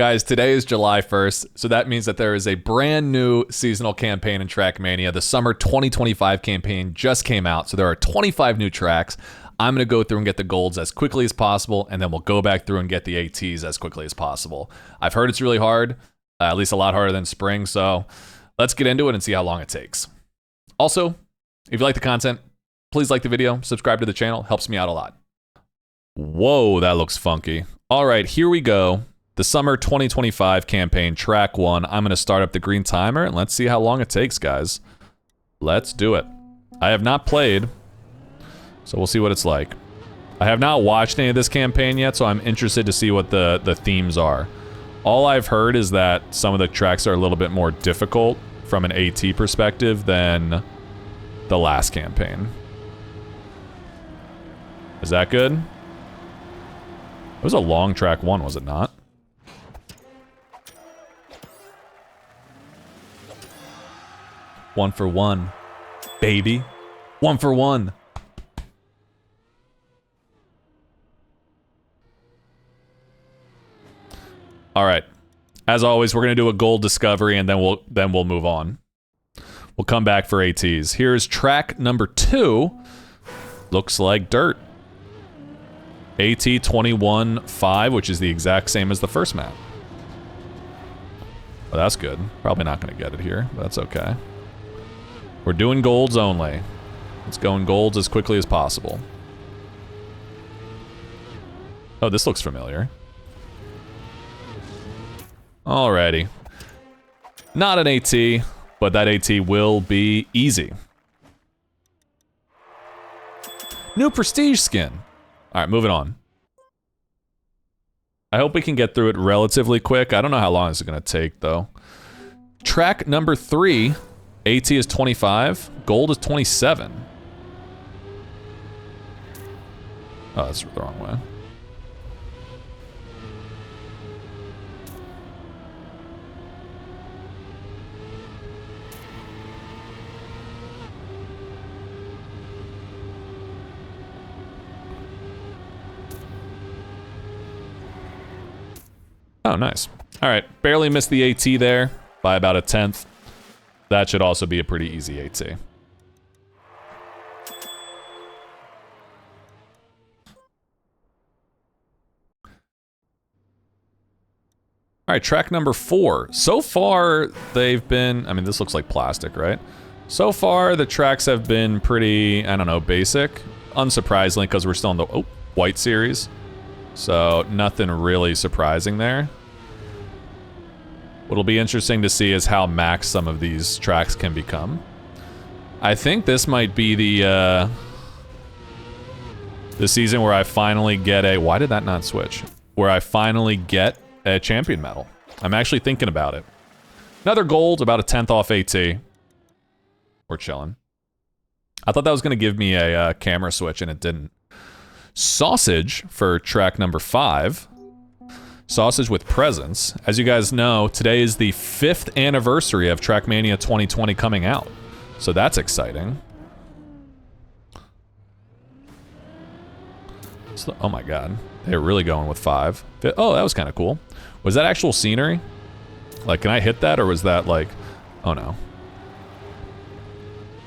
Guys, today is July 1st, so that means that there is a brand new seasonal campaign in Trackmania. The summer 2025 campaign just came out, so there are 25 new tracks. I'm going to go through and get the golds as quickly as possible, and then we'll go back through and get the ATs as quickly as possible. I've heard it's really hard, at least a lot harder than spring, so let's get into it and see how long it takes. Also, if you like the content, please like the video, subscribe to the channel, helps me out a lot. Whoa, that looks funky. All right, here we go. The summer 2025 campaign, track 1. I'm going to start up the green timer, and let's see how long it takes, guys. Let's do it. I have not played, so we'll see what it's like. I have not watched any of this campaign yet, so I'm interested to see what the themes are. All I've heard is that some of the tracks are a little bit more difficult from an AT perspective than the last campaign. Is that good? It was a long track 1, was it not? One for one, baby. 1 for 1. All right. As always, we're gonna do a gold discovery, and then we'll move on. We'll come back for ATs. Here's track number 2. Looks like dirt. AT 21-5, which is the exact same as the first map. Oh, that's good. Probably not gonna get it here, but that's okay. We're doing golds only. Let's go in golds as quickly as possible. Oh, this looks familiar. Alrighty. Not an AT, but that AT will be easy. New prestige skin. Alright, moving on. I hope we can get through it relatively quick. I don't know how long this is going to take, though. Track number 3. AT is 25. Gold is 27. Oh, that's the wrong way. Oh, nice. All right, barely missed the AT there by about a 1/10. That should also be a pretty easy AT. All right, track number 4. So far, they've been... I mean, this looks like plastic, right? So far, the tracks have been pretty, I don't know, basic. Unsurprisingly, because we're still in the white series. So, nothing really surprising there. What'll be interesting to see is how max some of these tracks can become. I think this might be the season where I finally get a... Why did that not switch? Where I finally get a champion medal. I'm actually thinking about it. Another gold, about a 1/10 off AT. We're chilling. I thought that was going to give me a camera switch, and it didn't. Sausage for track number 5. Sausage with presents. As you guys know, today is the 5th anniversary of Trackmania 2020 coming out. So that's exciting. So, oh my god. They're really going with 5. Oh, that was kind of cool. Was that actual scenery? Like, can I hit that, or was that like... Oh no.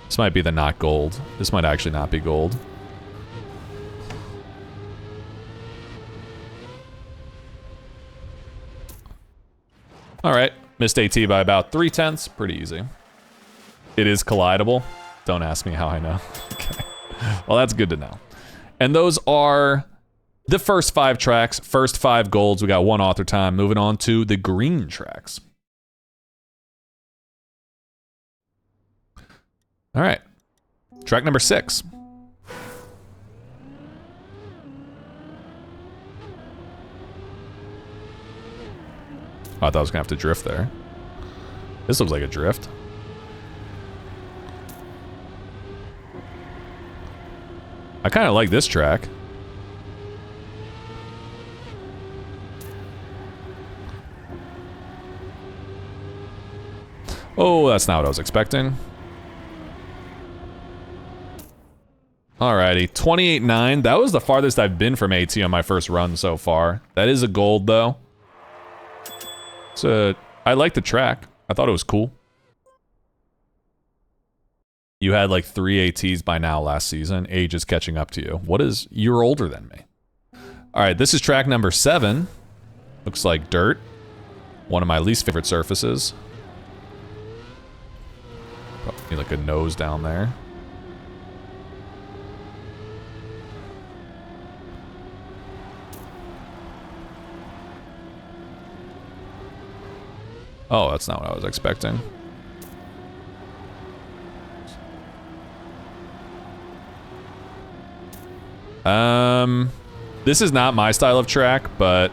This might be the not gold. This might actually not be gold. Alright, missed AT by about 3/10. Pretty easy. It is collidable. Don't ask me how I know. Okay. Well, that's good to know. And those are the first 5 tracks, first 5 golds. We got 1 author time. Moving on to the green tracks. Alright. Track number 6. Oh, I thought I was gonna have to drift there. This looks like a drift. I kind of like this track. Oh, that's not what I was expecting. Alrighty, 28.9. That was the farthest I've been from AT on my first run so far. That is a gold, though. So I like the track. I thought it was cool. You had like 3 ATs by now last season. Age is catching up to you. You're older than me. All right, this is track number 7. Looks like dirt. One of my least favorite surfaces. Probably like a nose down there. Oh, that's not what I was expecting. This is not my style of track, but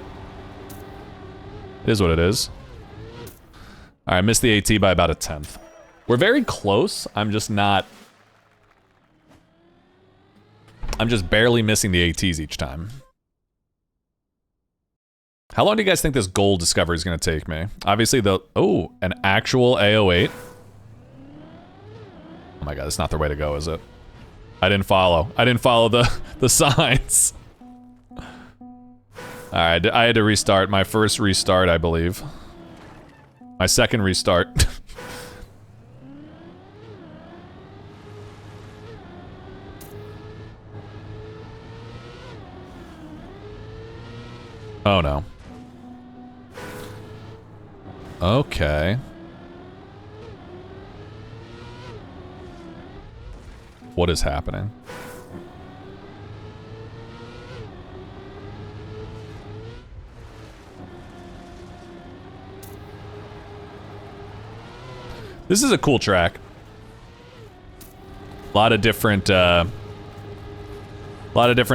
it is what it is. All right, missed the AT by about a 1/10. We're very close. I'm just barely missing the ATs each time. How long do you guys think this gold discovery is going to take me? Obviously, an actual AO8. Oh my god, that's not the way to go, is it? I didn't follow the signs. All right, I had to restart. My first restart, I believe. My second restart. Oh no. Okay. What is happening? This is a cool track. A lot of different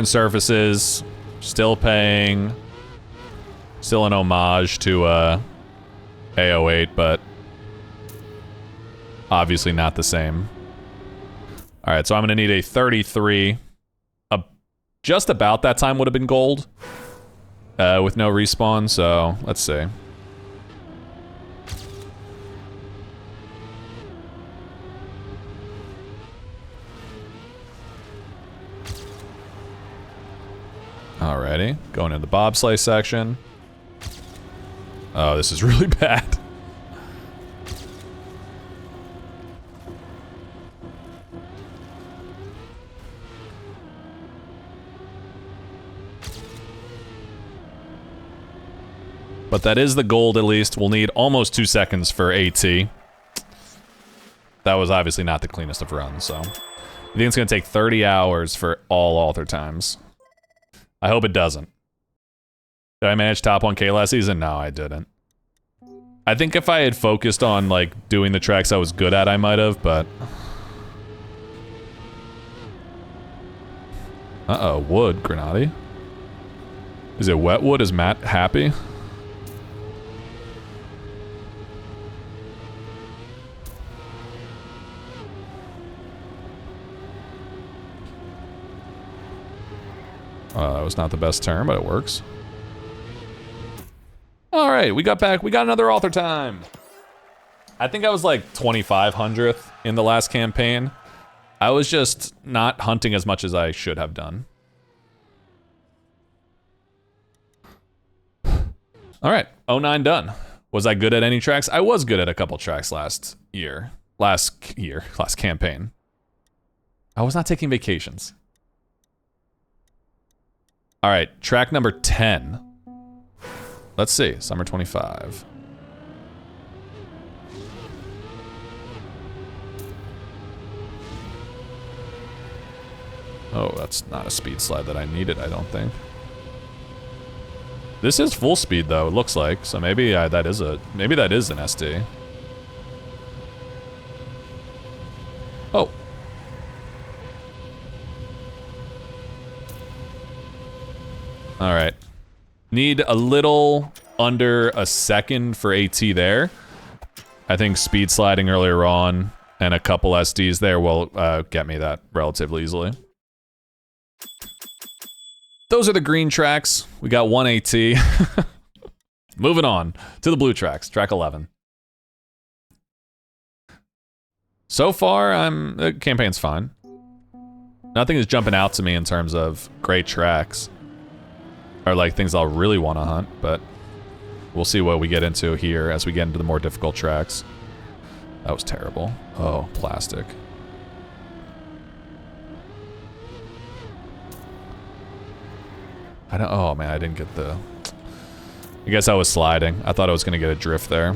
surfaces. Still an homage to AO8, but obviously not the same. All right, so I'm gonna need a 33. Just about that time would have been gold with no respawn, so let's see. Alrighty, going into the bobsleigh section. Oh, this is really bad. But that is the gold, at least. We'll need almost 2 seconds for AT. That was obviously not the cleanest of runs, so. I think it's going to take 30 hours for all alter times. I hope it doesn't. Did I manage top 1K last season? No, I didn't. I think if I had focused on, like, doing the tracks I was good at, I might have, but... Uh-oh, wood, Grenade. Is it wet wood? Is Matt happy? That was not the best turn, but it works. All right, we got another alter time. I think I was like 2500th in the last campaign. I was just not hunting as much as I should have done. All right, 09 done. Was I good at any tracks? I was good at a couple tracks last campaign. I was not taking vacations. All right, track number 10. Let's see, summer 25. Oh, that's not a speed slide that I needed, I don't think. This is full speed though, it looks like, so maybe that is an SD. Oh. All right. Need a little under a second for AT there. I think speed sliding earlier on and a couple SDs there will get me that relatively easily. Those are the green tracks. We got 1 AT. Moving on to the blue tracks, track 11. So far, the campaign's fine. Nothing is jumping out to me in terms of great tracks. Or like things I'll really want to hunt, but We'll see what we get into here as we get into the more difficult tracks. That was terrible. Oh, plastic. I don't... Oh, man, I didn't get the... I guess I was sliding. I thought I was going to get a drift there.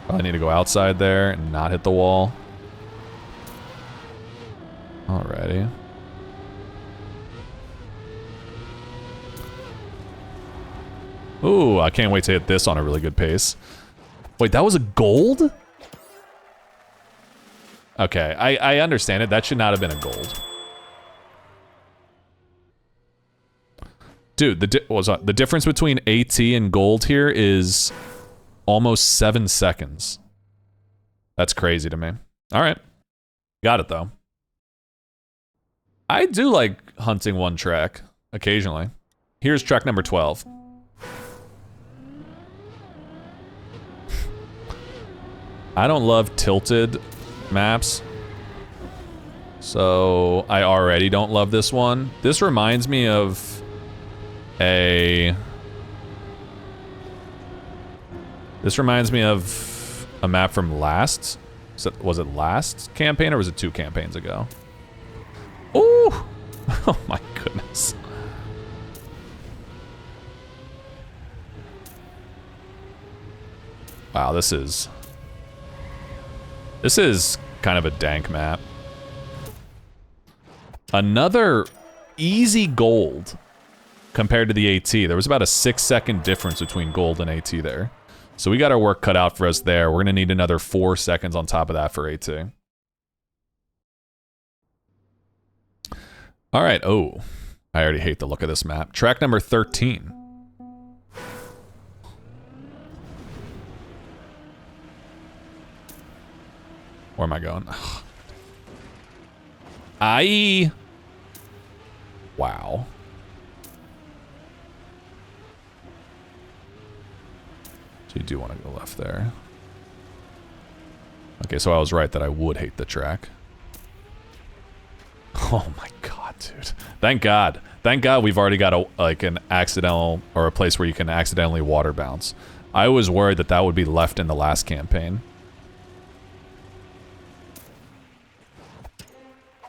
I need to go outside there and not hit the wall. Alrighty. Ooh, I can't wait to hit this on a really good pace. Wait, that was a gold? Okay, I understand it. That should not have been a gold. Dude, the difference between AT and gold here is almost 7 seconds. That's crazy to me. All right. Got it, though. I do like hunting one track occasionally. Here's track number 12. I don't love tilted maps, so I already don't love this one. This reminds me of a map from last. Was it last campaign or was it 2 campaigns ago? Ooh! Oh my goodness. Wow, this is kind of a dank map. Another easy gold compared to the AT. There was about a 6-second difference between gold and AT there. So we got our work cut out for us there. We're going to need another 4 seconds on top of that for AT. All right. Oh, I already hate the look of this map. Track number 13. Where am I going? Wow. So you do want to go left there. Okay, so I was right that I would hate the track. Oh my god, dude. Thank God. Thank God we've already got an accidental, or a place where you can accidentally water bounce. I was worried that that would be left in the last campaign.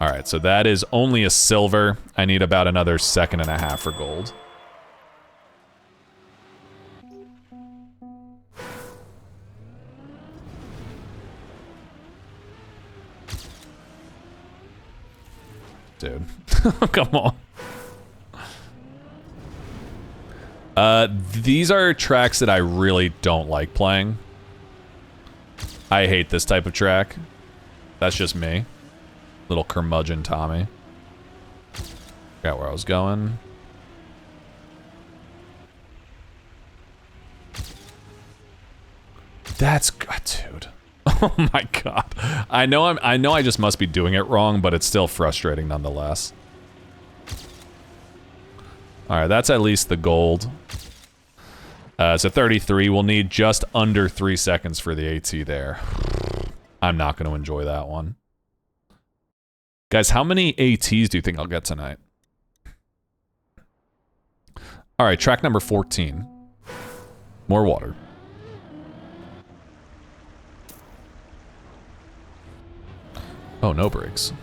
Alright, so that is only a silver. I need about another 1.5 seconds for gold. Dude. Come on. These are tracks that I really don't like playing. I hate this type of track. That's just me. Little curmudgeon Tommy. Forgot where I was going. That's good, dude. Oh my god. I know I just must be doing it wrong, but it's still frustrating nonetheless. Alright, that's at least the gold. So 33, we'll need just under 3 seconds for the AT there. I'm not going to enjoy that one. Guys, how many ATs do you think I'll get tonight? Alright, track number 14. More water. Oh, no brakes.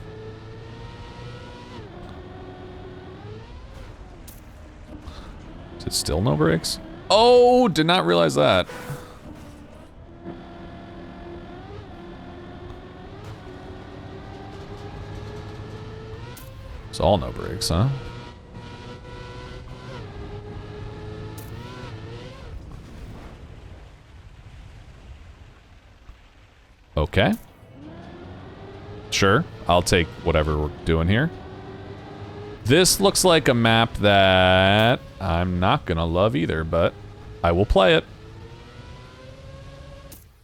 Is it still no brakes? Oh, did not realize that. It's all no brakes, huh? Okay. Sure, I'll take whatever we're doing here. This looks like a map that I'm not gonna love either, but I will play it.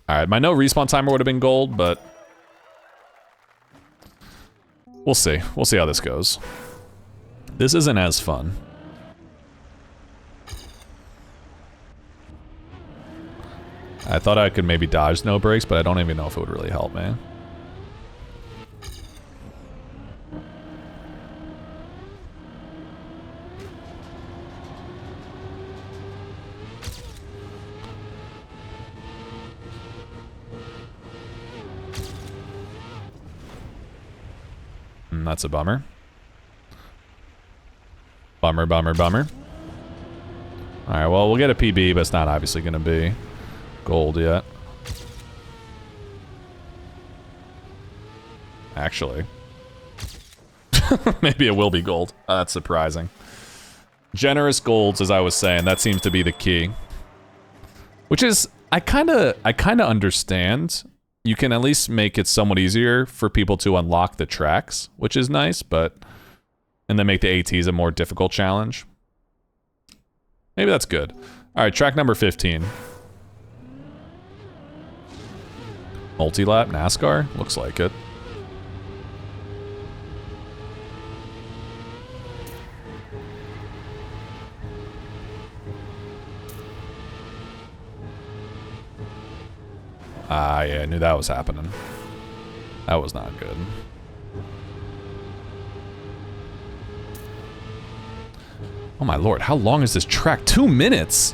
Alright, my no respawn timer would have been gold, but we'll see. We'll see how this goes. This isn't as fun. I thought I could maybe dodge no brakes, but I don't even know if it would really help me. That's a bummer. Bummer, bummer, bummer. Alright, well, we'll get a PB, but it's not obviously going to be gold yet. Actually. Maybe it will be gold. That's surprising. Generous golds, as I was saying, that seems to be the key. Which is, I kind of understand. You can at least make it somewhat easier for people to unlock the tracks, which is nice, but... And then make the ATs a more difficult challenge. Maybe that's good. Alright, track number 15. Multi-lap NASCAR? Looks like it. Ah, yeah, I knew that was happening. That was not good. Oh my lord, how long is this track? 2 minutes!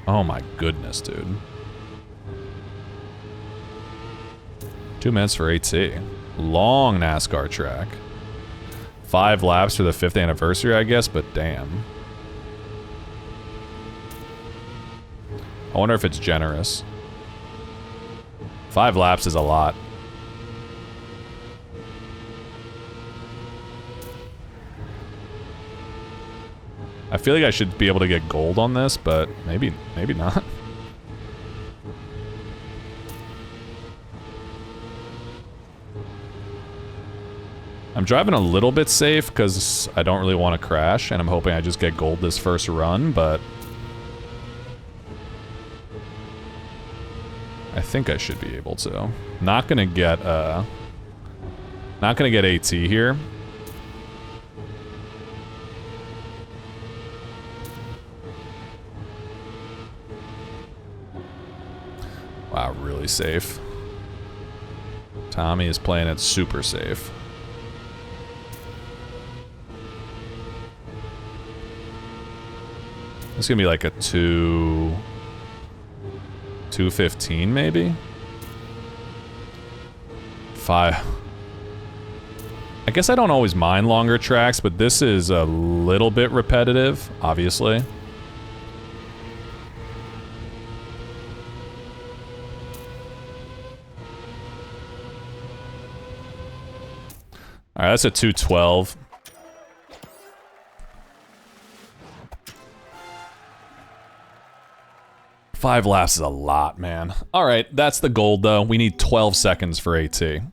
Oh my goodness, dude. 2 minutes for AT. Long NASCAR track. 5 laps for the 5th anniversary, I guess, but damn. I wonder if it's generous. 5 laps is a lot. I feel like I should be able to get gold on this, but maybe not. I'm driving a little bit safe because I don't really want to crash, and I'm hoping I just get gold this first run, but... I think I should be able to. Not gonna get AT here. Wow, really safe. Tommy is playing it super safe. It's gonna be like a 2:15 maybe? 5. I guess I don't always mind longer tracks, but this is a little bit repetitive, obviously. Alright, that's a 2:12. Five laps is a lot, man. Alright, that's the gold, though. We need 12 seconds for AT. And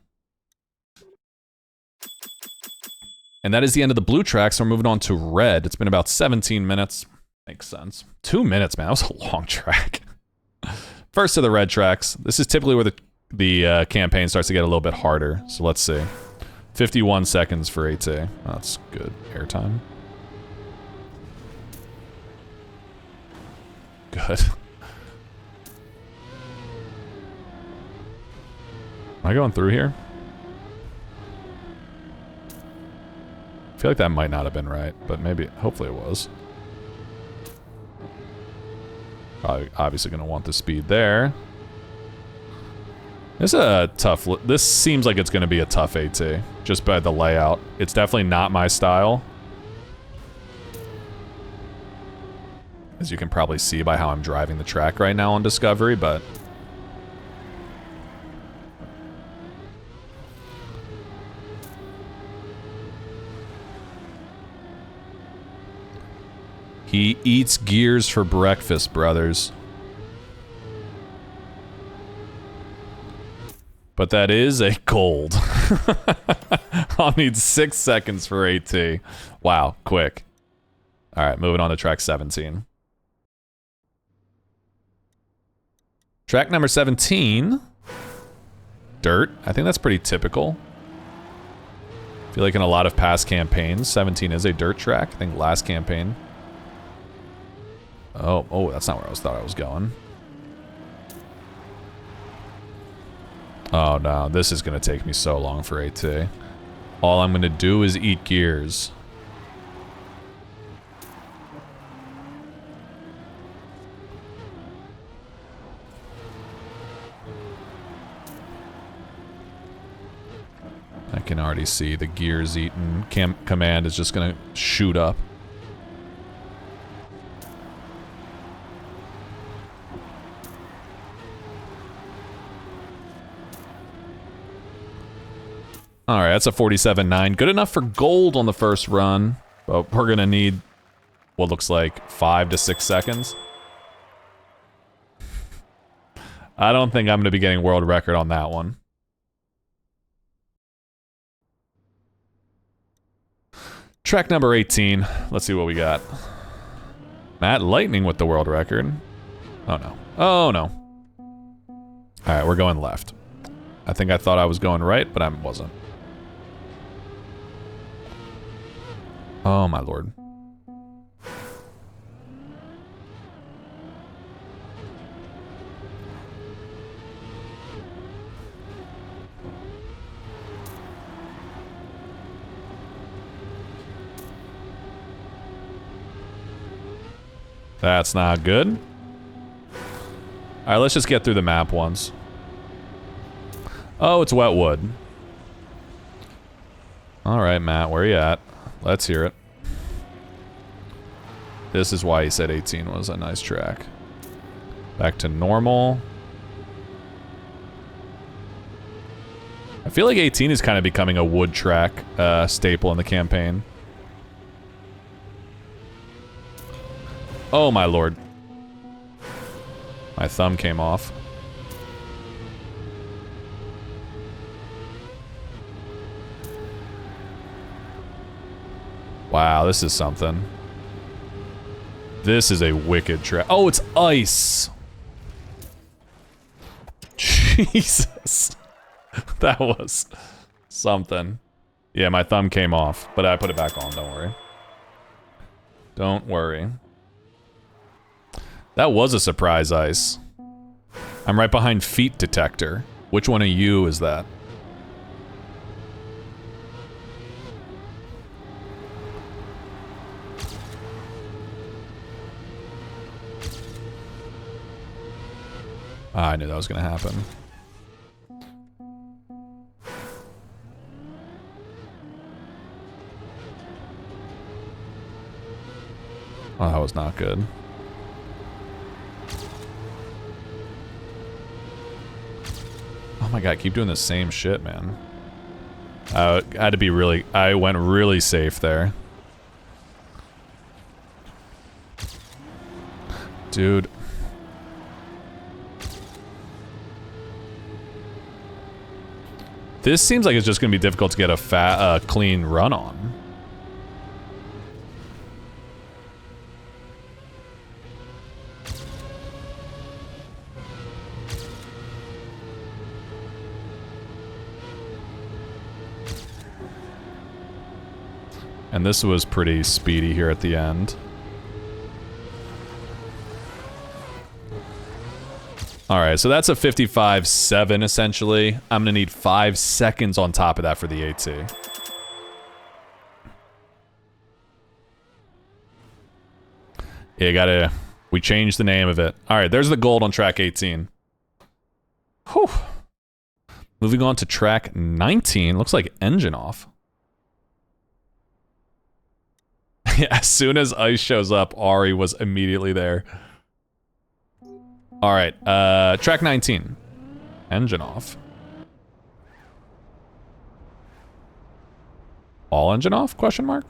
that is the end of the blue track, so we're moving on to red. It's been about 17 minutes. Makes sense. 2 minutes, man. That was a long track. First of the red tracks. This is typically where the campaign starts to get a little bit harder. So let's see. 51 seconds for AT. That's good airtime. Good. Am I going through here? I feel like that might not have been right, but maybe, hopefully it was. Probably, obviously gonna want the speed there. This is a tough, this seems like it's gonna be a tough AT, just by the layout. It's definitely not my style. As you can probably see by how I'm driving the track right now on Discovery, but... He eats gears for breakfast, brothers. But that is a gold. I'll need 6 seconds for AT. Wow, quick. Alright, moving on to track 17. Track number 17. Dirt. I think that's pretty typical. I feel like in a lot of past campaigns, 17 is a dirt track. I think last campaign. Oh, that's not where I thought I was going. Oh no, this is gonna take me so long for AT. All I'm gonna do is eat gears. can already see the gears eaten. Command is just gonna shoot up. Alright, that's a 47.9. Good enough for gold on the first run. But we're gonna need what looks like 5 to 6 seconds. I don't think I'm gonna be getting world record on that one. Track number 18. Let's see what we got. Matt Lightning with the world record. Oh no. Oh no. Alright, we're going left. I think I thought I was going right, but I wasn't. Oh my lord. That's not good. Alright, let's just get through the map once. Oh, it's Wetwood. Alright, Matt, where you at? Let's hear it. This is why he said 18 was a nice track. Back to normal. I feel like 18 is kind of becoming a wood track staple in the campaign. Oh my lord. My thumb came off. Wow, this is something. This is a wicked track. Oh, it's ice! Jesus. That was something. Yeah, my thumb came off, but I put it back on, don't worry. Don't worry. That was a surprise ice. I'm right behind feet detector. Which one of you is that? Ah, I knew that was gonna happen. Oh, that was not good. Oh my god, keep doing the same shit, man. I had to be really... I went really safe there. Dude. This seems like it's just gonna be difficult to get a clean run on. And this was pretty speedy here at the end. Alright, so that's a 55.7 essentially. I'm gonna need 5 seconds on top of that for the AT. Yeah, we changed the name of it. Alright, there's the gold on track 18. Whew. Moving on to track 19. Looks like engine off. Yeah, as soon as ice shows up, Ari was immediately there. Alright, track 19. Engine off. All engine off? Question mark?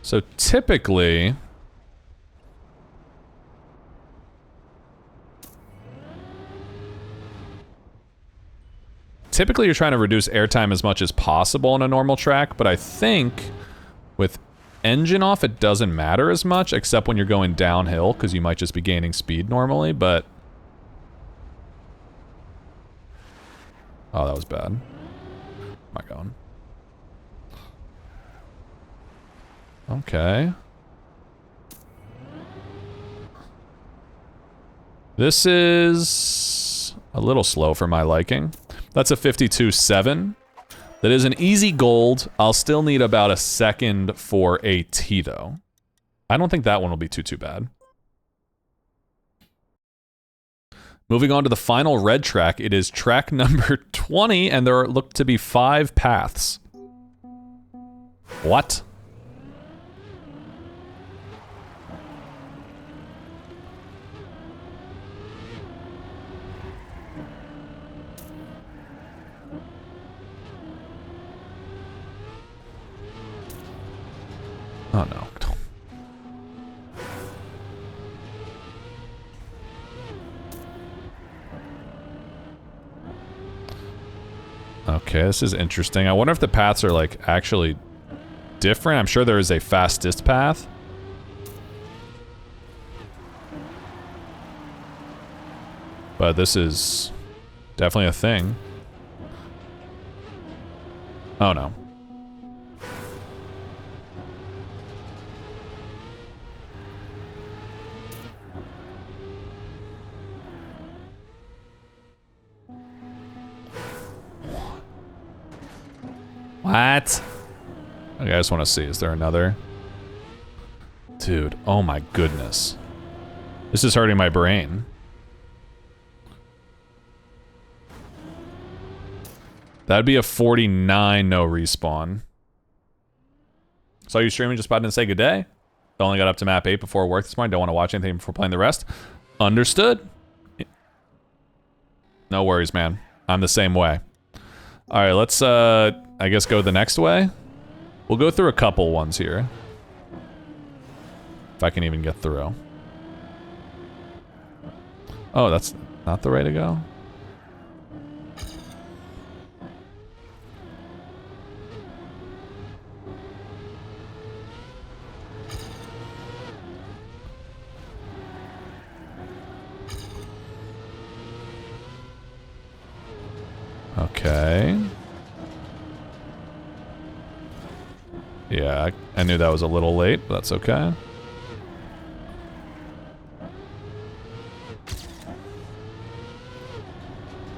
So typically... Typically you're trying to reduce airtime as much as possible on a normal track, but I think with engine off it doesn't matter as much, except when you're going downhill, because you might just be gaining speed normally, but... Oh, that was bad. Where am I going? Okay. This is a little slow for my liking. That's a 52.7. That is an easy gold. I'll still need about a second for AT though. I don't think that one will be too bad. Moving on to the final red track, it is track number 20, and there look to be 5 paths. What? Oh no. Okay, this is interesting. I wonder if the paths are like actually different. I'm sure there is a fastest path. But this is definitely a thing. Oh no. What? Okay, I just want to see. Is there another? Dude, oh my goodness. This is hurting my brain. That'd be a 49 no respawn. Saw you streaming, just about to say good day. Only got up to map 8 before work this morning. Don't want to watch anything before playing the rest. Understood. No worries, man. I'm the same way. All right, let's, I guess go the next way. We'll go through a couple ones here. If I can even get through. Oh, that's not the way to go? Okay. Yeah, I knew that was a little late, but that's okay.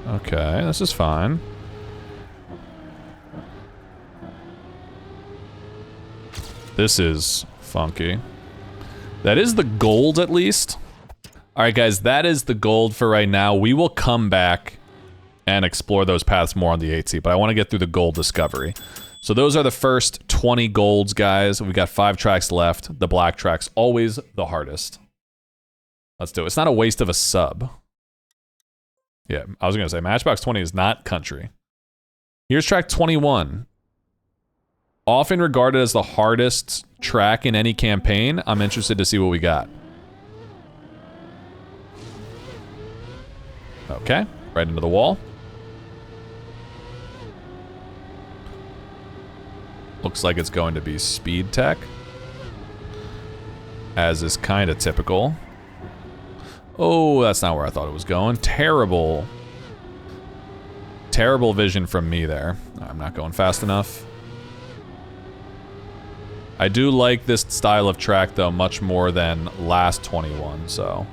Okay, this is fine. This is funky. That is the gold, at least. Alright, guys, that is the gold for right now. We will come back and explore those paths more on the 8C, but I want to get through the gold discovery. So those are the first 20 golds, guys. We got 5 tracks left. The black track's always the hardest. Let's do it. It's not a waste of a sub. Yeah, I was going to say, Matchbox 20 is not country. Here's track 21. Often regarded as the hardest track in any campaign. I'm interested to see what we got. Okay, right into the wall. Looks like it's going to be speed tech, as is kind of typical. Oh, that's not where I thought it was going. Terrible. Terrible vision from me there. I'm not going fast enough. I do like this style of track, though, much more than last 21, so.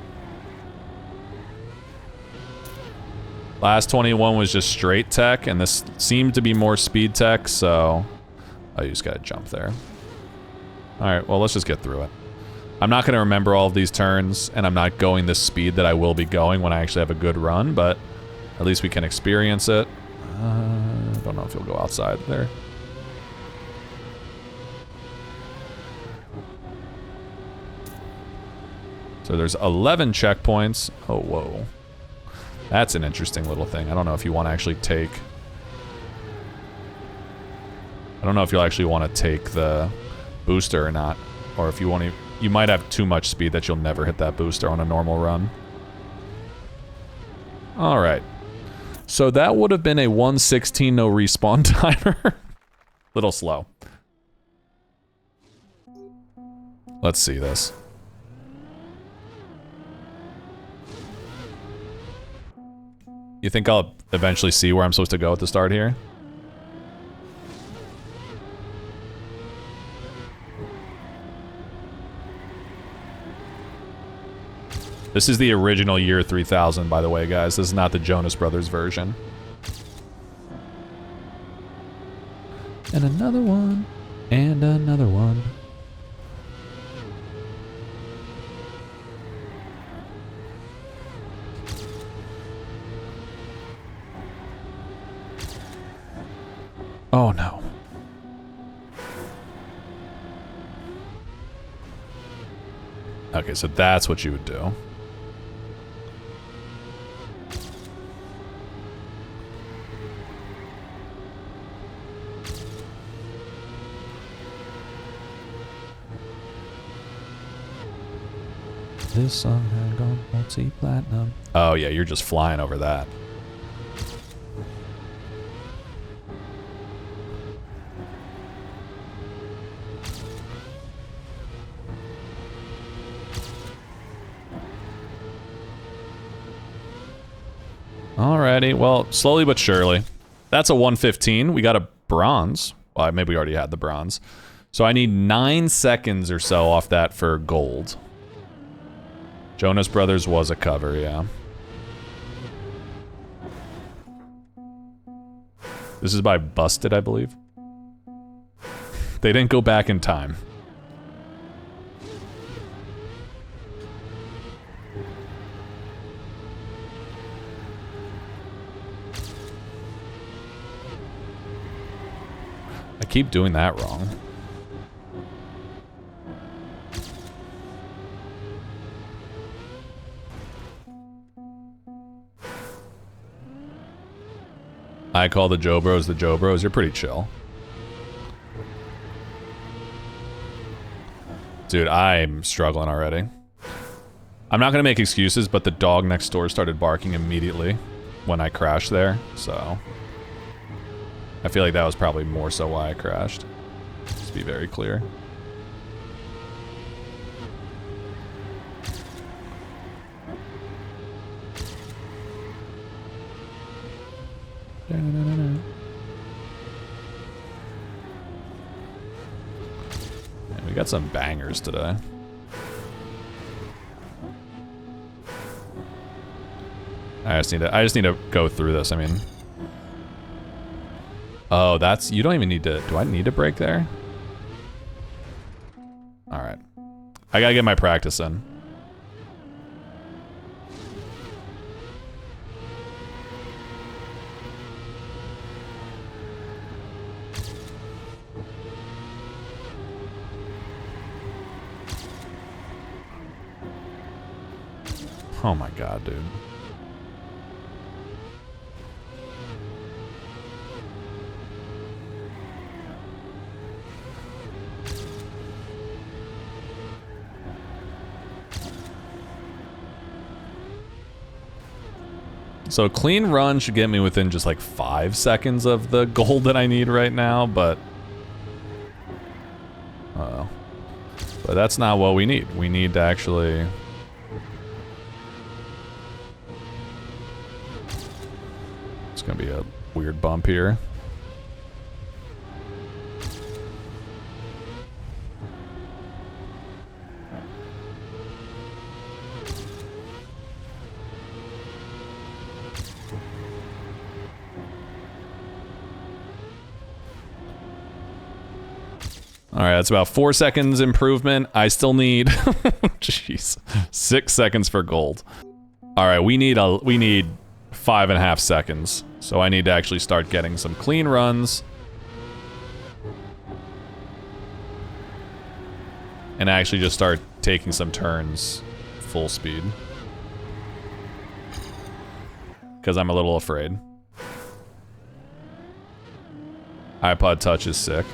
Last 21 was just straight tech, and this seemed to be more speed tech, so. Oh, you just gotta jump there. Alright, well, let's just get through it. I'm not gonna remember all of these turns, and I'm not going the speed that I will be going when I actually have a good run, but at least we can experience it. I don't know if you'll go outside there. So there's 11 checkpoints. Oh, whoa. That's an interesting little thing. I don't know if you want to actually take... I don't know if you'll actually want to take the booster or not. Or if you want to... You might have too much speed that you'll never hit that booster on a normal run. Alright. So that would have been a 1:16 no respawn timer. Little slow. Let's see this. You think I'll eventually see where I'm supposed to go at the start here? This is the original year 3000, by the way, guys. This is not the Jonas Brothers version. And another one. And another one. Oh no. Okay, so that's what you would do. This song had gone multi-platinum. Oh yeah, you're just flying over that. Alrighty, well, slowly but surely. That's a 115. We got a bronze. Well, maybe we already had the bronze. So I need 9 seconds or so off that for gold. Jonas Brothers was a cover, yeah. This is by Busted, I believe. They didn't go back in time. I keep doing that wrong. I call the Joe Bros the Joe Bros. You're pretty chill. Dude, I'm struggling already. I'm not gonna make excuses, but the dog next door started barking immediately when I crashed there, so... I feel like that was probably more so why I crashed. Just to be very clear. Yeah, we got some bangers today. I just need to go through this. I mean, oh, that's, you don't even need to, do I need to brake there? All right, I gotta get my practice in. Oh my god, dude. So clean run should get me within just like 5 seconds of the gold that I need right now, but... Uh-oh. But that's not what we need. We need to actually... It's gonna be a weird bump here. Alright, that's about 4 seconds improvement. I still need, jeez, 6 seconds for gold. Alright, we need 5.5 seconds. So I need to actually start getting some clean runs. And actually just start taking some turns full speed. Because I'm a little afraid. iPod Touch is sick.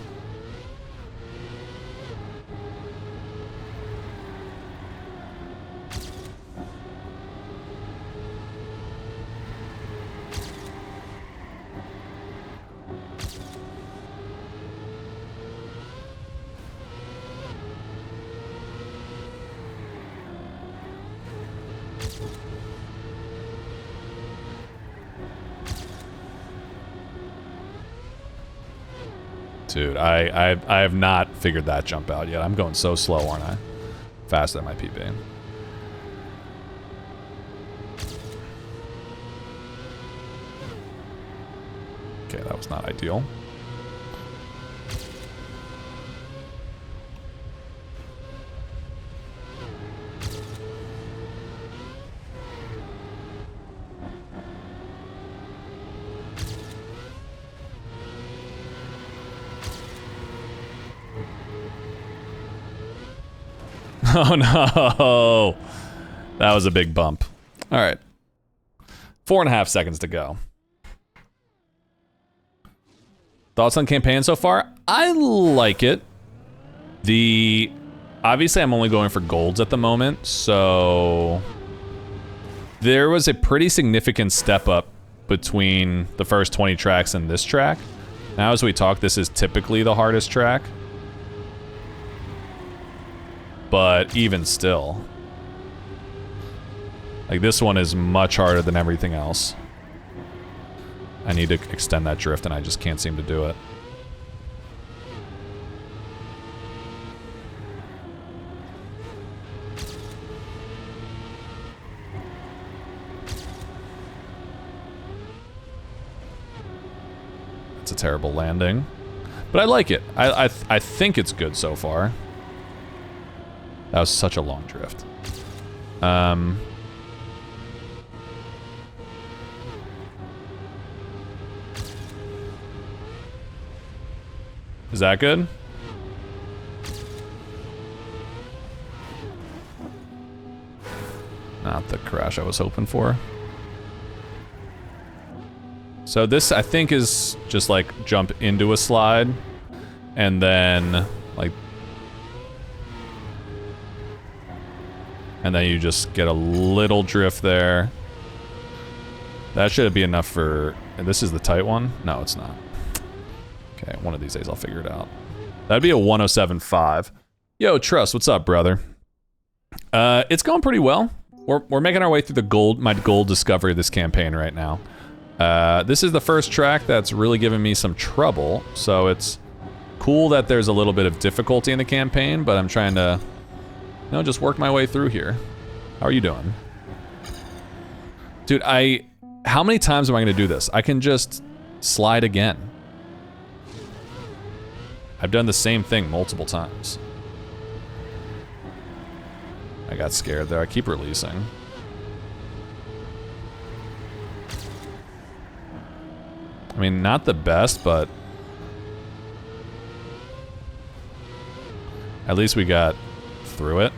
Dude, I have not figured that jump out yet. I'm going so slow, aren't I? Faster than my PB. Okay, that was not ideal. Oh no! That was a big bump. All right. 4.5 seconds to go. Thoughts on campaign so far? I like it. Obviously I'm only going for golds at the moment, so there was a pretty significant step up between the first 20 tracks and this track. Now as we talk, this is typically the hardest track. But even still, like this one is much harder than everything else. I need to extend that drift and I just can't seem to do it. It's a terrible landing, but I like it. I think it's good so far. That was such a long drift. Is that good? Not the crash I was hoping for. So this, I think, is just like jump into a slide and then like, and then you just get a little drift there. That should be enough for, and this is the tight one? No, it's not. Okay, one of these days I'll figure it out. That'd be a 107.5. Yo, Trust, what's up, brother? It's going pretty well. We're making our way through my gold discovery of this campaign right now. This is the first track that's really given me some trouble, so it's cool that there's a little bit of difficulty in the campaign, but I'm trying to, you know, just work my way through here. How are you doing? Dude, how many times am I gonna do this? I can just slide again. I've done the same thing multiple times. I got scared there. I keep releasing. I mean, not the best, but at least we got through it.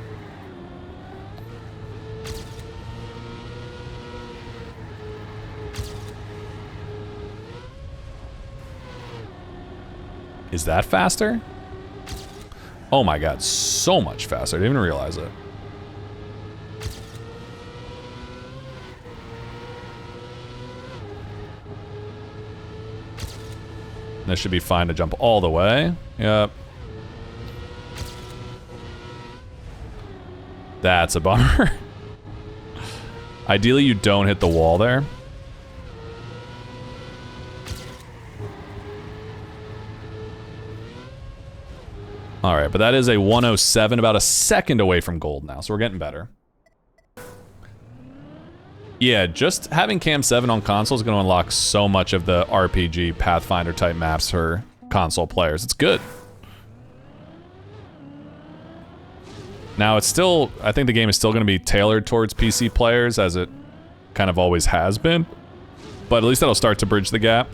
Is that faster? Oh my god, so much faster. I didn't even realize it. This should be fine to jump all the way. Yep. That's a bummer. Ideally, you don't hit the wall there. Alright, but that is a 107, about a second away from gold now, so we're getting better. Yeah, just having Cam 7 on console is going to unlock so much of the RPG Pathfinder type maps for console players. It's good. Now it's still, I think the game is still going to be tailored towards PC players as it kind of always has been. But at least that'll start to bridge the gap.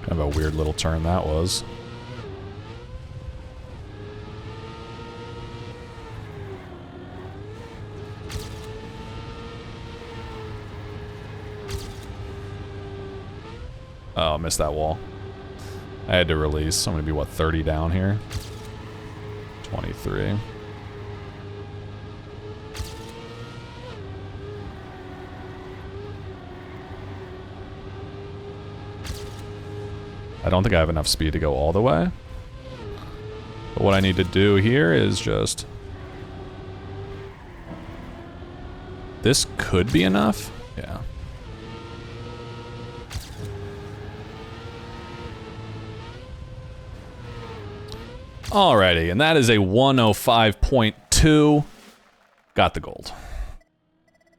Kind of a weird little turn that was. Oh, I missed that wall. I had to release. I'm gonna be, what, 30 down here? 23. I don't think I have enough speed to go all the way. But what I need to do here is just... This could be enough? Yeah. Alrighty, and that is a 105.2. Got the gold.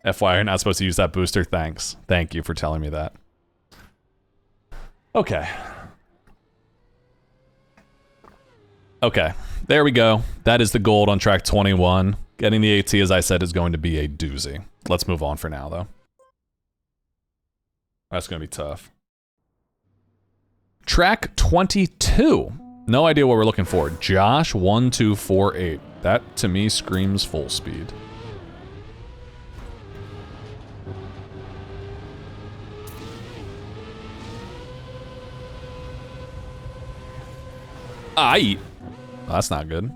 FYI, you're not supposed to use that booster. Thanks. Thank you for telling me that. Okay. Okay, there we go. That is the gold on track 21. Getting the AT, as I said, is going to be a doozy. Let's move on for now, though. That's going to be tough. Track 22. No idea what we're looking for. Josh 1248. That to me screams full speed. That's not good.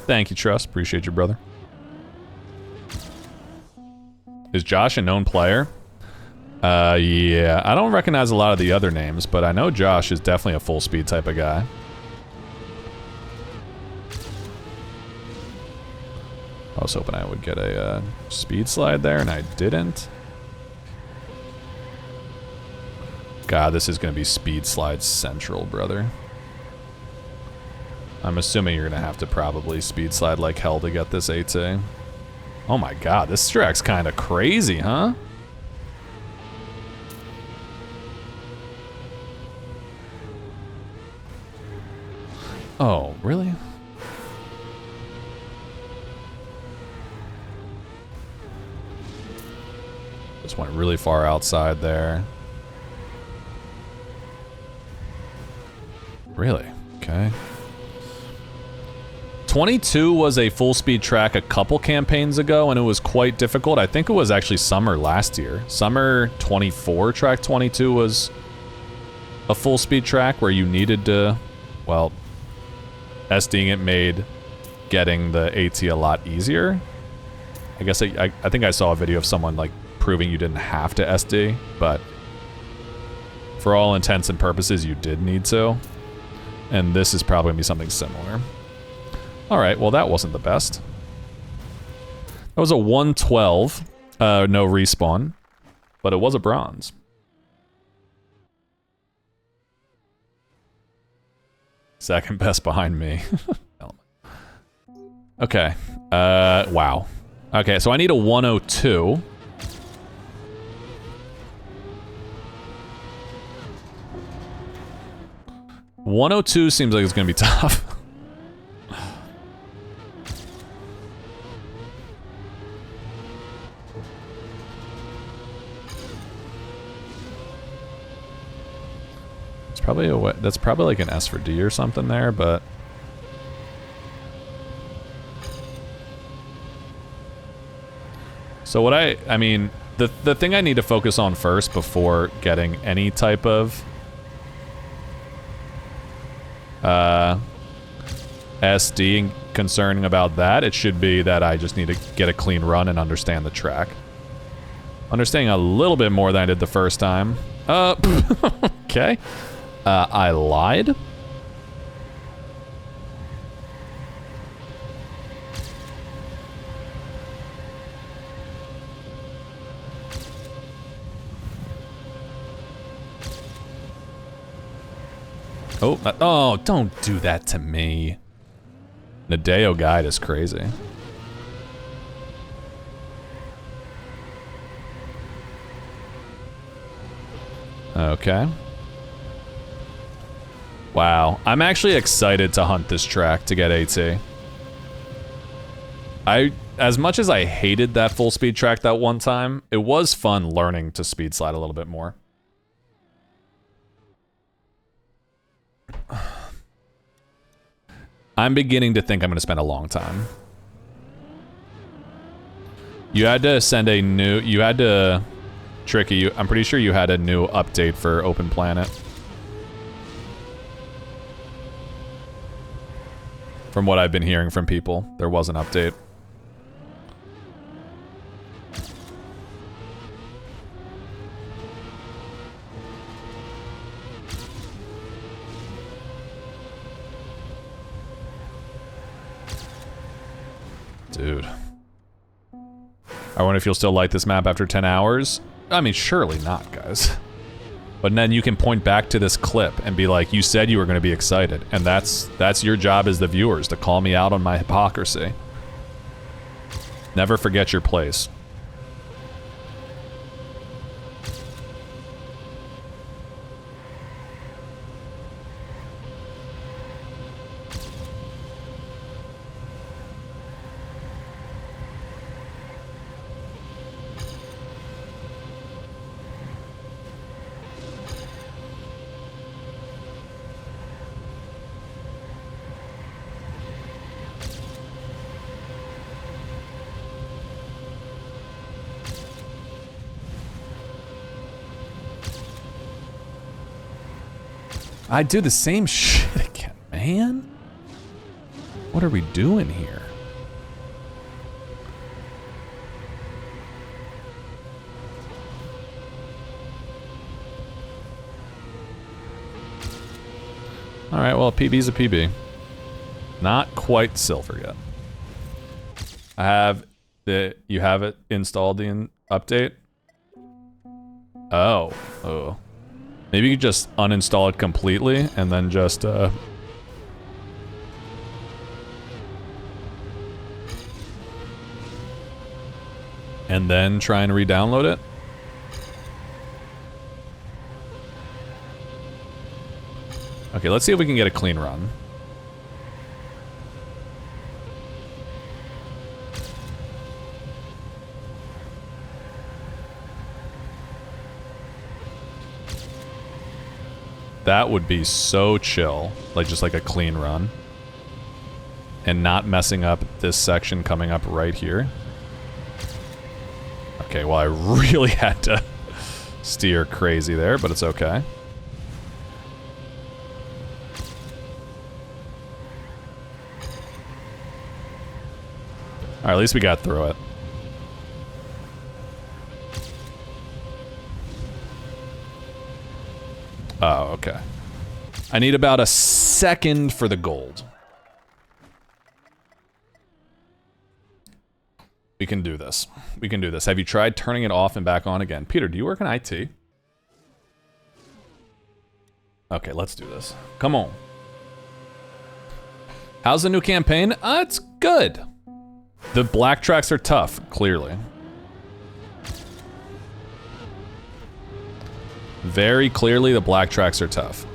Thank you, Trust. Appreciate you, brother. Is Josh a known player? Yeah. I don't recognize a lot of the other names, but I know Josh is definitely a full speed type of guy. I was hoping I would get a speed slide there, and I didn't. God, this is going to be speed slide central, brother. I'm assuming you're going to have to probably speed slide like hell to get this AT. Oh my god, this track's kind of crazy, huh? Oh, really? Just went really far outside there. Really? Okay. 22 was a full speed track a couple campaigns ago, and it was quite difficult. I think it was actually summer last year. Summer 24, track 22 was a full speed track where you needed to, well, SDing it made getting the AT a lot easier. I guess I think I saw a video of someone like proving you didn't have to SD, but for all intents and purposes, you did need to. And this is probably gonna be something similar. All right, well that wasn't the best. That was a 112, no respawn, but it was a bronze. Second best behind me. Okay, wow. Okay, so I need a 102. $102 seems like it's gonna be tough. It's probably a that's probably like an S for D or something there, but so what I mean, the thing I need to focus on first before getting any type of SD concerning about that, it should be that I just need to get a clean run and understand the track. Understanding a little bit more than I did the first time. Okay. I lied. Oh, don't do that to me. Nadeo guide is crazy. Okay. Wow. I'm actually excited to hunt this track to get AT. As much as I hated that full speed track that one time, it was fun learning to speed slide a little bit more. I'm beginning to think I'm going to spend a long time. You had to send a new... You had to... Tricky, I'm pretty sure you had a new update for Open Planet. From what I've been hearing from people, there was an update. Dude. I wonder if you'll still like this map after 10 hours? I mean, surely not, guys. But then you can point back to this clip and be like, you said you were going to be excited. And that's your job as the viewers, to call me out on my hypocrisy. Never forget your place. I do the same shit again, man. What are we doing here? All right, well, a PB's a PB. Not quite silver yet. I have the, you have it installed in update? Oh, oh. Maybe you could just uninstall it completely and then just, and then try and re-download it? Okay, let's see if we can get a clean run. That would be so chill, like just like a clean run. And not messing up this section coming up right here. Okay, well I really had to steer crazy there, but it's okay. Alright, at least we got through it. Oh, okay. I need about a second for the gold. We can do this. We can do this. Have you tried turning it off and back on again? Peter, do you work in IT? Okay, let's do this. Come on. How's the new campaign? It's good. The black tracks are tough, clearly. Very clearly, the black tracks are tough.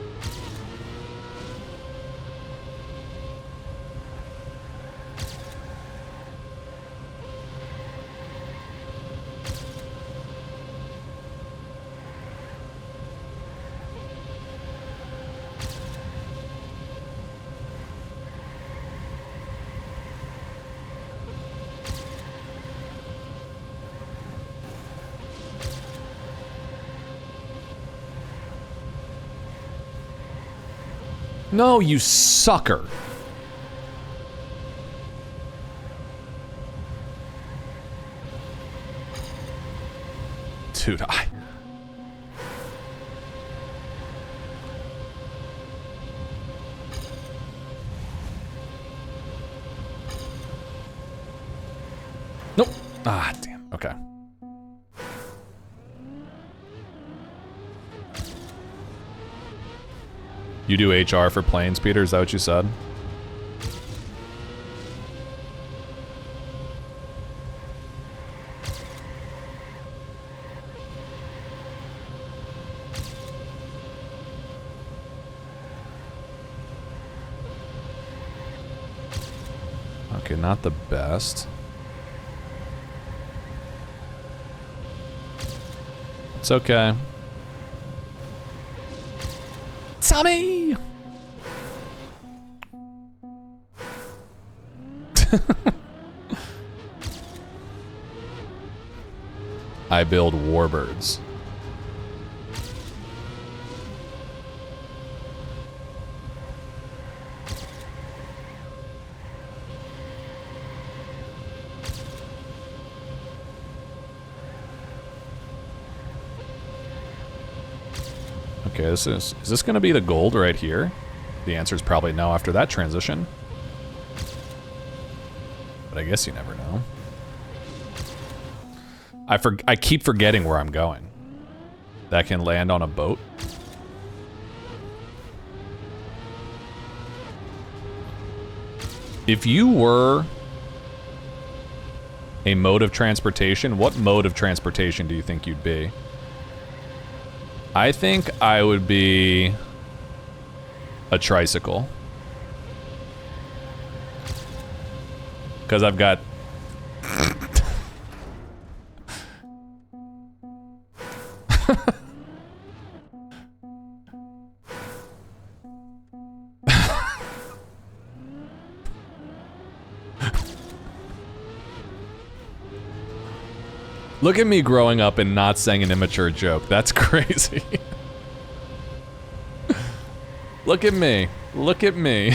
No, you sucker. Dude, Nope. Ah, damn. Okay. You do HR for planes, Peter? Is that what you said? Okay, not the best. It's okay. Tommy! I build warbirds. Okay, is this gonna be the gold right here? The answer is probably no after that transition. But I guess you never know. I keep forgetting where I'm going. That can land on a boat. If you were a mode of transportation, what mode of transportation do you think you'd be? I think I would be a tricycle. Because I've got... Look at me growing up and not saying an immature joke. That's crazy. Look at me. Look at me.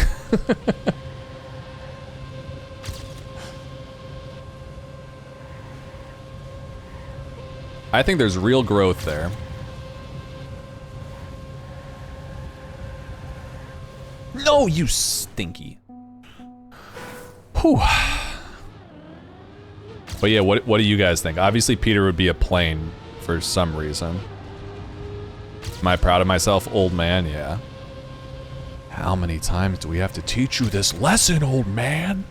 I think there's real growth there. No, you stinky. Whew. But yeah, what do you guys think? Obviously, Peter would be a plane for some reason. Am I proud of myself, old man? Yeah. How many times do we have to teach you this lesson, old man?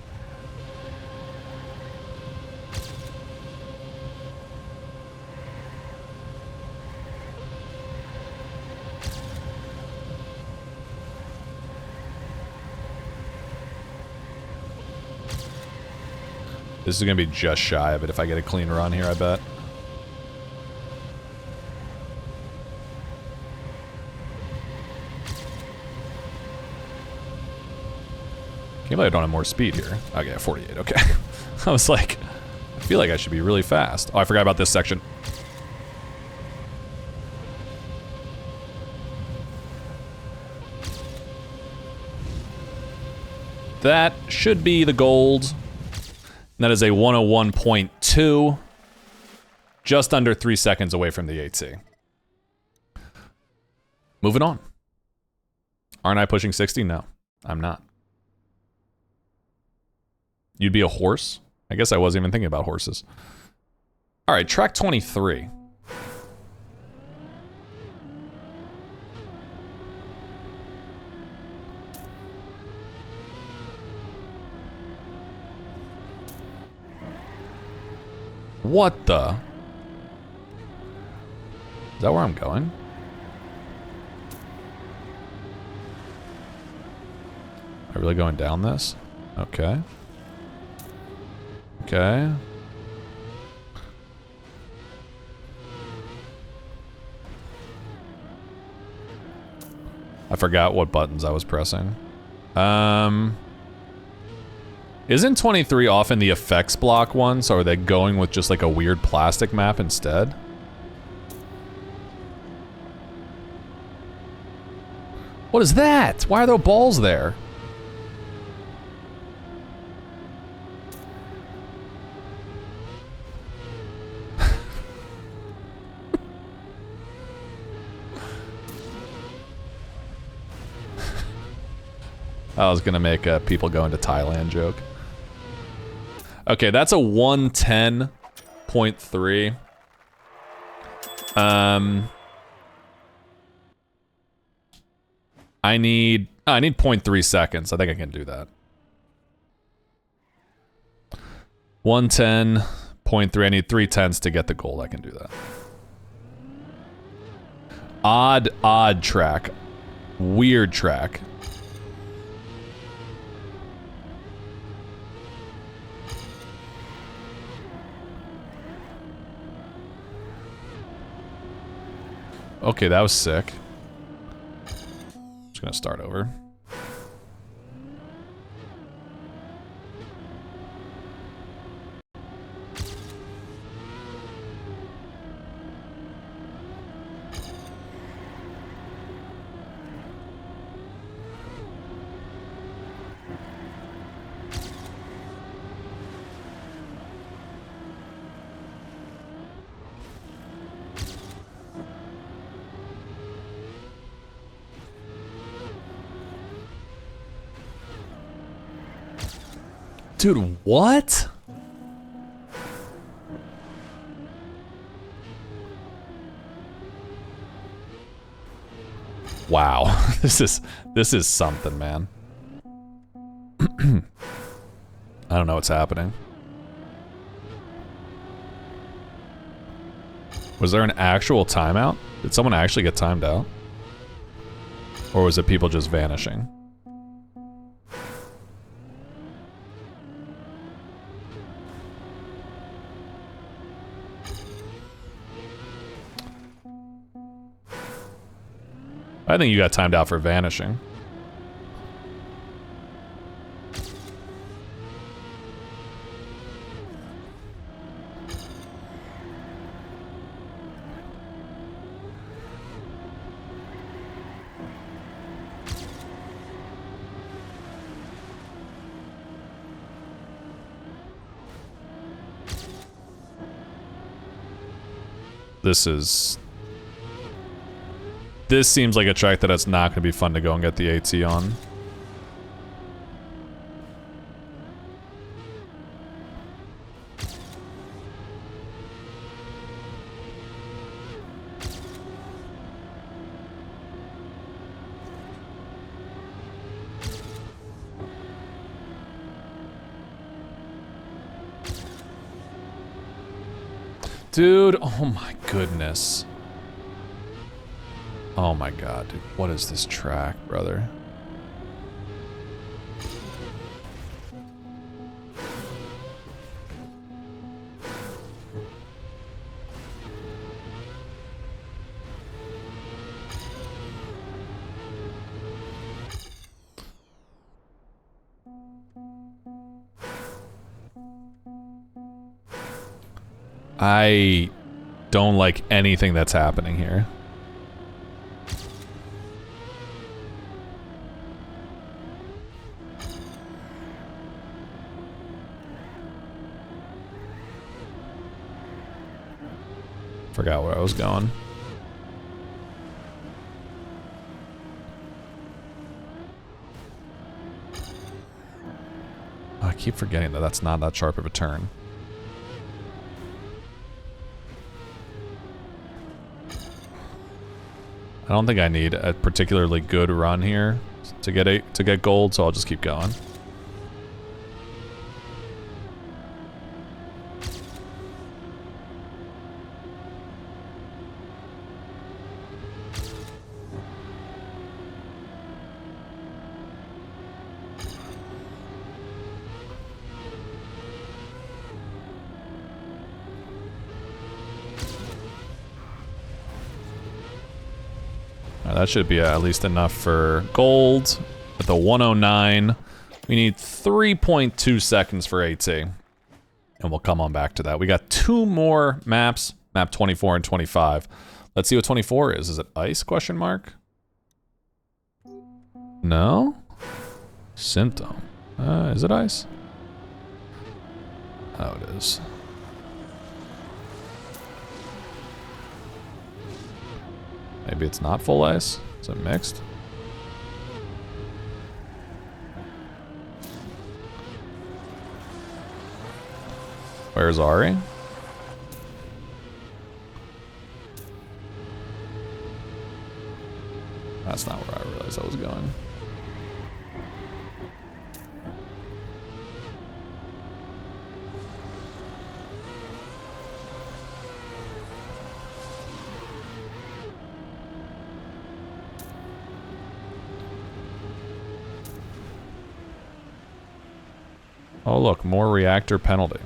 This is gonna be just shy of it if I get a clean run here, I bet. Can't believe I don't have more speed here. Okay, 48, okay. I was like, I feel like I should be really fast. Oh, I forgot about this section. That should be the gold. That is a 101.2. Just under 3 seconds away from the 8C. Moving on. Aren't I pushing 60? No, I'm not. You'd be a horse? I guess I wasn't even thinking about horses. All right, track 23. What the? Is that where I'm going? Am I really going down this? Okay. Okay. I forgot what buttons I was pressing. Isn't 23 often the effects block one, so are they going with just like a weird plastic map instead? What is that? Why are there balls there? I was gonna make a people going to Thailand joke. Okay, that's a 110.3. I need 0.3 seconds. I think I can do that. 110.3. I need 3 tenths to get the gold. I can do that. Odd track. Weird track. Okay, that was sick. Just gonna start over. Dude, what? Wow, this is something, man. I don't know what's happening. Was there an actual timeout? Did someone actually get timed out? Or was it people just vanishing? I think you got timed out for vanishing. this seems like a track that it's not going to be fun to go and get the AT on. Dude, oh my goodness. Oh my god, dude. What is this track, brother? I don't like anything that's happening here. Forgot where I was going. Oh, I keep forgetting that that's not that sharp of a turn. I don't think I need a particularly good run here to get gold, so I'll just keep going. That should be at least enough for gold. At the 109, we need 3.2 seconds for AT. And we'll come on back to that. We got 2 more maps, map 24 and 25. Let's see what 24 is. Is it ice, question mark? No? Symptom. Is it ice? Oh, it is. Maybe it's not full ice? Is it mixed? Where's Ari? That's not where I realized I was going. Oh look, more reactor penalty.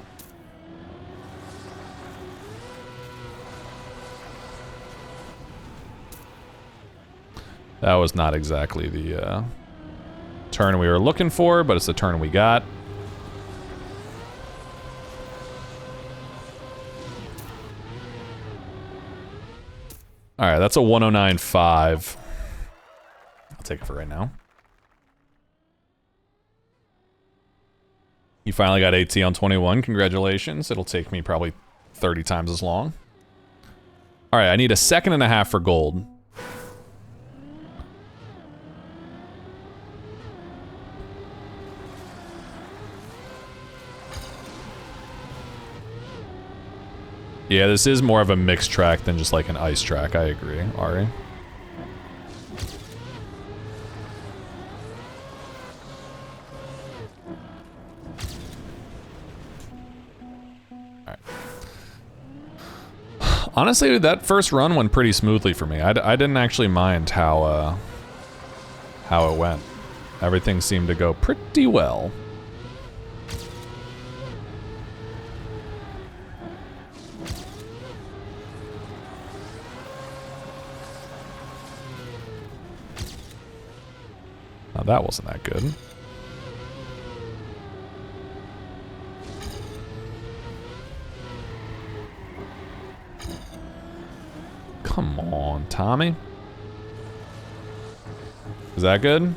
That was not exactly the turn we were looking for, but it's the turn we got. Alright, that's a 109.5. I'll take it for right now. You finally got AT on 21. Congratulations. It'll take me probably 30 times as long. All right, I need a 1.5 seconds for gold. Yeah, this is more of a mixed track than just like an ice track. I agree, Ari. Honestly, that first run went pretty smoothly for me. I didn't actually mind how it went. Everything seemed to go pretty well. Now that wasn't that good. Come on, Tommy. Is that good?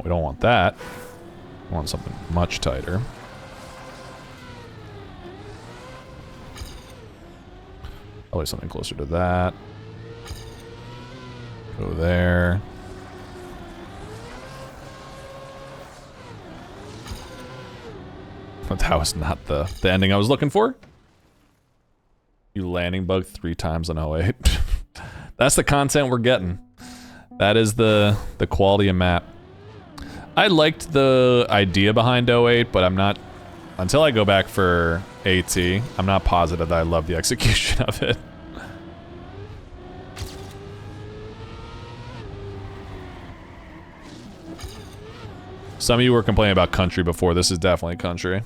We don't want that. We want something much tighter. Probably something closer to that. Go there. But that was not the ending I was looking for. You landing bug 3 times on 08. That's the content we're getting. That is the quality of map. I liked the idea behind 08, but I'm not... Until I go back for AT, I'm not positive that I love the execution of it. Some of you were complaining about country before. This is definitely country.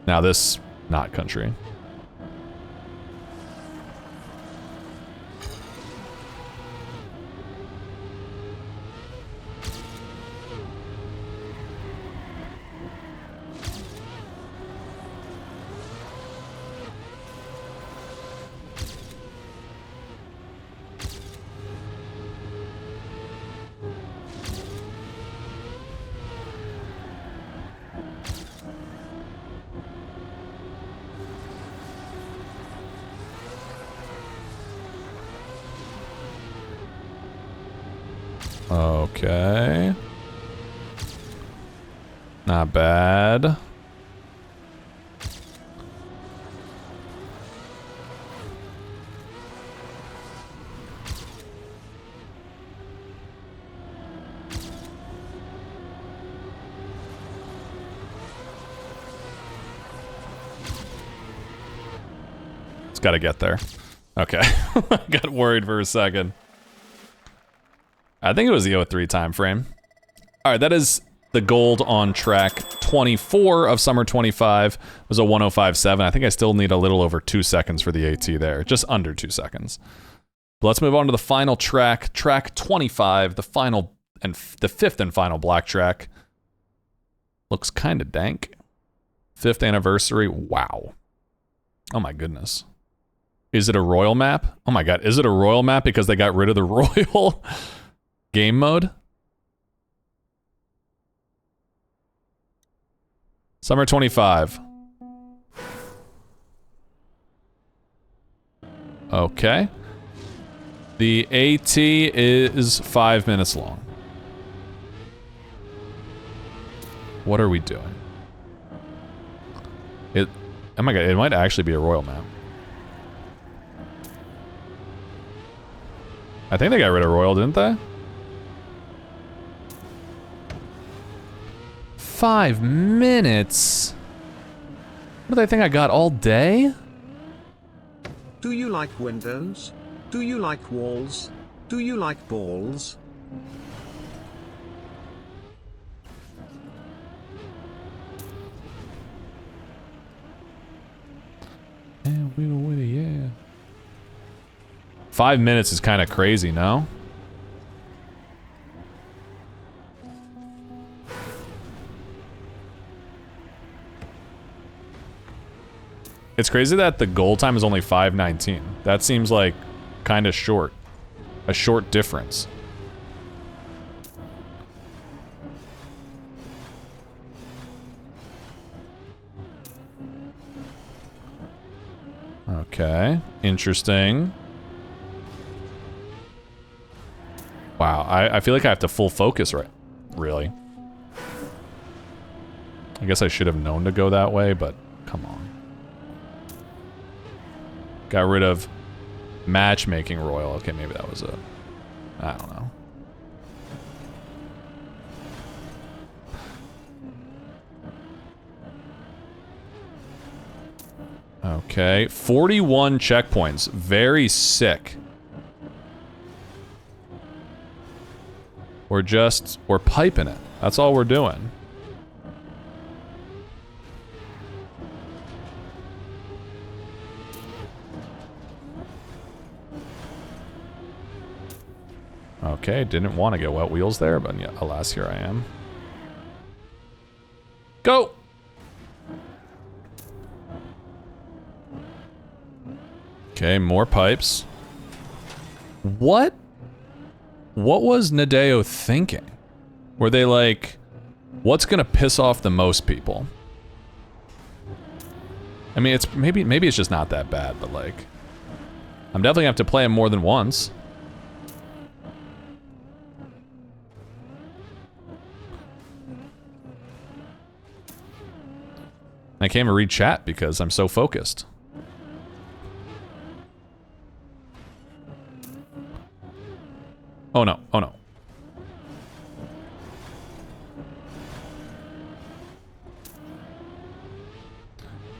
Now this, not country. Okay. Not bad. It's got to get there. Okay. I got worried for a second. I think it was the 03 time frame. All right, that is the gold on track 24 of summer 25. It was a 1:05.7. I think I still need a little over 2 seconds for the AT there, just under 2 seconds. But let's move on to the final track, track 25, the final and the 5th and final black track. Looks kind of dank. 5th anniversary. Wow. Oh my goodness. Is it a royal map? Oh my god, is it a royal map because they got rid of the royal game mode? Summer 25. Okay. The AT is 5 minutes long. What are we doing? Oh my god, it might actually be a royal map. I think they got rid of royal, didn't they? 5 minutes? What do they think I got all day? Do you like windows? Do you like walls? Do you like balls? Yeah, we don't win it, yeah. 5 minutes is kind of crazy, no? It's crazy that the goal time is only 5:19. That seems like kind of short. A short difference. Okay, interesting. Wow, I feel like I have to full focus, right? Really? I guess I should have known to go that way, but come on. Got rid of matchmaking royal. Okay, maybe that was a... I don't know. Okay, 41 checkpoints. Very sick. We're piping it. That's all we're doing. Okay, didn't want to get wet wheels there, but yeah, alas, here I am. Go! Okay, more pipes. What was Nadeo thinking? Were they like, what's gonna piss off the most people? I mean, it's maybe it's just not that bad, but like, I'm definitely gonna have to play them more than once. I can't even read chat because I'm so focused. Oh no, oh no.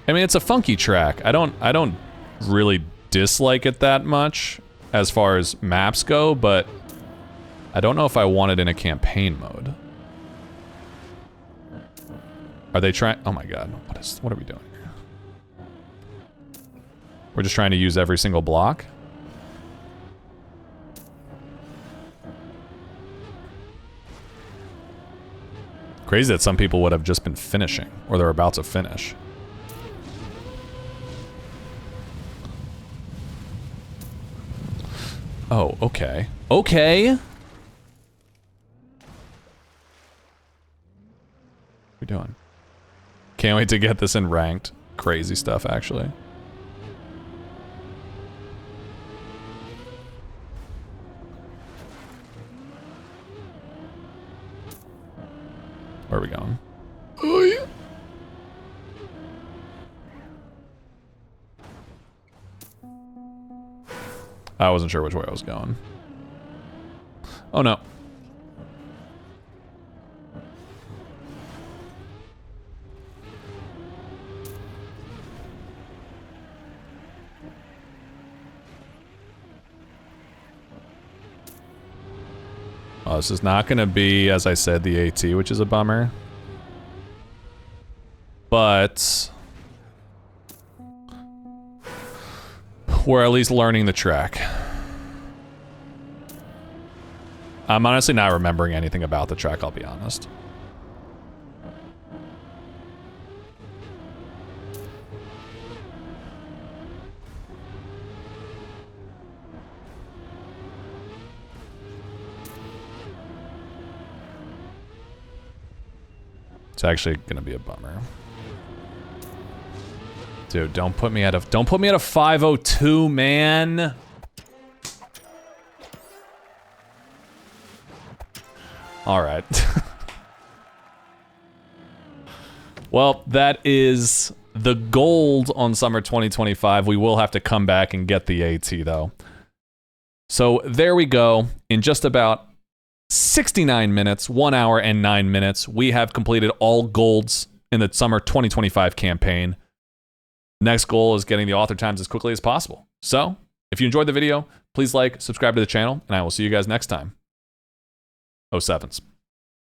I mean, it's a funky track. I don't really dislike it that much as far as maps go, but I don't know if I want it in a campaign mode. Are they trying? Oh my god, what are we doing here? We're just trying to use every single block? Crazy that some people would have just been finishing, or they're about to finish. Oh, okay. Okay! What are we doing? Can't wait to get this in ranked. Crazy stuff, actually. Where are we going? Oh, yeah. I wasn't sure which way I was going. Oh no. Oh, this is not going to be, as I said, the AT, which is a bummer. But we're at least learning the track. I'm honestly not remembering anything about the track, I'll be honest. It's actually gonna be a bummer. Dude, don't put me at a 502, man. All right. Well, that is the gold on summer 2025. We will have to come back and get the AT though. So there we go. In just about 69 minutes, 1 hour and 9 minutes, we have completed all golds in the summer 2025 campaign. Next goal is getting the author times as quickly as possible. So, if you enjoyed the video, please like, subscribe to the channel, and I will see you guys next time. 07s.